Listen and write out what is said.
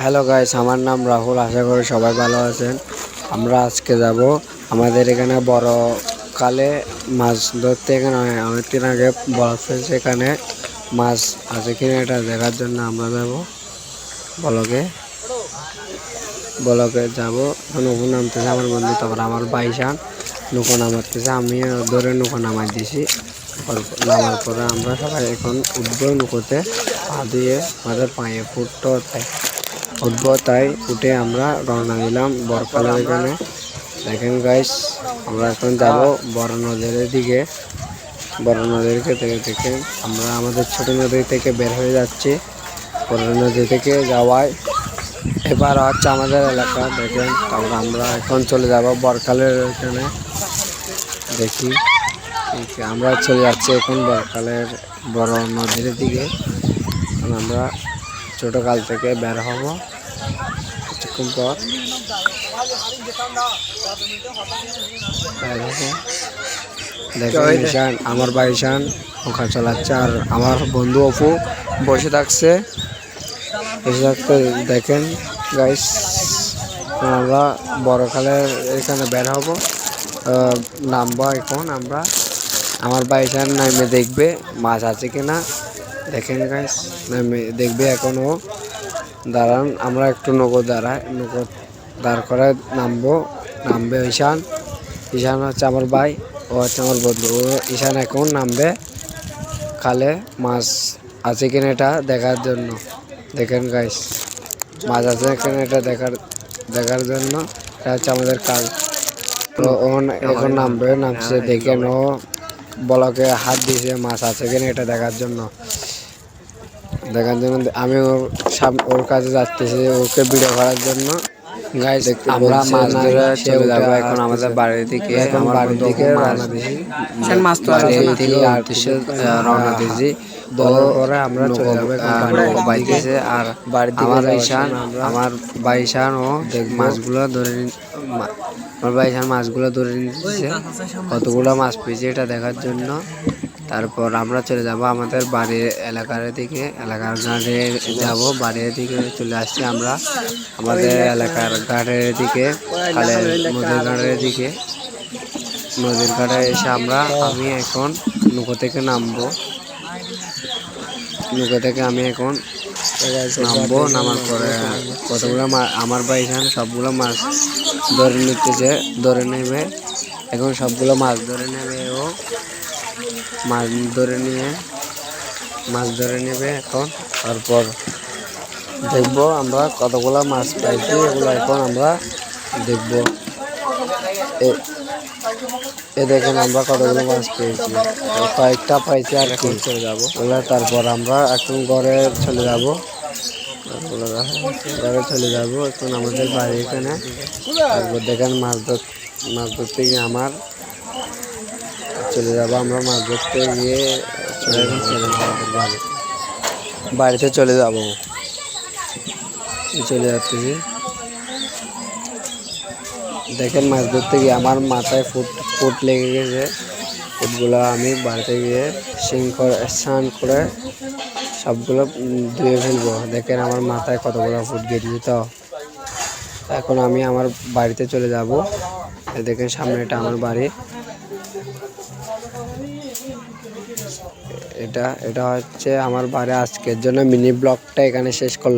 Hello guys, আমার নাম রাহুল। আশা করি সবাই ভালো আছেন। আমরা আজকে যাব আমাদের এখানে বড় কালে মাছ ধরতে। এখানে অনেকদিন আগে বরফ ফেলছে, এখানে মাছ আছে কিনা এটা দেখার জন্য আমরা যাব বলকে বলকে যাব। নৌকো নামতেছে আমার বন্ধু, তারপর আমার বাইশান নৌকো নামাতেছে, আমিও ধরে নৌকো নামাই দিয়েছি। নামার পরে আমরা সবাই এখন উঠবো নৌকোতে। পা দিয়ে আমাদের পায়ে ফুটতো উঠবো, তাই উঠে আমরা রওনা দিলাম বরকালের এখানে। দেখেন গাইস, আমরা এখন যাব বড় নদীর দিকে। বড় নদীকে দেখে আমরা আমাদের ছোট নদী থেকে বের হয়ে যাচ্ছি। বড় নদী থেকে যাওয়ায় এবার হচ্ছে আমাদের এলাকা। দেখেন, তারপর আমরা এখন চলে যাব বরকালের এখানে। দেখি আমরা চলে যাচ্ছি এখন বরকালের বড় নদীর দিকে। আমরা ছোটকাল থেকে বের হব কিছুক্ষণ পর। দেখেন ঈশান, আমার ভাই ঈশান নৌকা চালাচ্ছে, আর আমার বন্ধু অপু বসে থাকতে। দেখেন গাইস, আমরা বড়কালের এখানে বের হব, নামবো এখন আমরা। আমার ভাই ঈশান নামে দেখবে মাছ আছে কিনা। দেখেন গাইস, নামে দেখবে এখনও। দাঁড়ান, আমরা একটু নৌকো দাঁড় করায় নামবে ঈশান। ঈশান হচ্ছে আমার ভাই, ও হচ্ছে আমার বন্ধু। ঈশান এখন নামবে খালে মাছ আছে কিনা এটা দেখার জন্য। দেখেন গাইস, মাছ আছে কিনা এটা দেখার জন্য। এটা হচ্ছে আমাদের কাজ। তো এখন নামছে। দেখেন, ও বলকে হাত দিয়েছে মাছ আছে কিনা এটা দেখার জন্য। আমি ওর কাছে যাচ্তেছি, ওকে ভিডিও করার জন্য। গাইস, আমরা মাছ ধরে চলে যাবো এখন আমাদের বাড়ির দিকে। এখন বাড়ির দিকে রওনা দিয়েছি, রওনা দিয়েছি। পরে আমরা চলে যাবো নৌকো বাইতেছে। আর আমার বাইশান ও মাছগুলো ধরে আমার বাইশান মাছগুলো ধরে নিতেছে, কতগুলো মাছ পেয়েছে এটা দেখার জন্য। তারপর আমরা চলে যাব আমাদের বাড়ির এলাকার দিকে। এলাকার ঘাটে যাব, বাড়ির দিকে চলে আসছি আমরা আমাদের এলাকার ঘাটের দিকে, নদীর ঘাটের দিকে। নদীর ঘাটে এসে আমি এখন নৌকো থেকে নামবো। নৌকো থেকে আমি এখন নামার পরে কতগুলো আমার ভাই এখানে সবগুলো মাছ ধরে নেবে এখন। সবগুলো মাছ ধরে নেবে, ও মাছ ধরে নেবে এখন। তারপর দেখবো আমরা কতগুলো মাছ পাইছি, এগুলো এখন আমরা দেখবো। দেখেন আমরা কতগুলো মাছ পেয়েছি, কয়েকটা পাইছি আর এখন চলে যাবো ওগুলো। তারপর আমরা এখন ঘরে চলে যাব এখন আমাদের বাড়ি এখানে। তারপর দেখেন মাছ ধরতে গিয়ে চলে যাবো আমরা মাছ ধরতে গিয়ে বাড়িতে চলে যাচ্ছি। দেখেন, মাছ ধরতে গিয়ে আমার মাথায় ফুট লেগে গেছে। ফুটগুলো আমি বাড়িতে গিয়ে স্নান করে সবগুলো ধুয়ে ফেলবো। দেখেন আমার মাথায় কতগুলো ফুট গেছে। তো এখন আমি আমার বাড়িতে চলে যাব। দেখেন সামনে এটা আমার বাড়ি। এটা হচ্ছে আমার বাড়ি। আজকের জন্য মিনি ব্লগটা এখানে শেষ করলাম।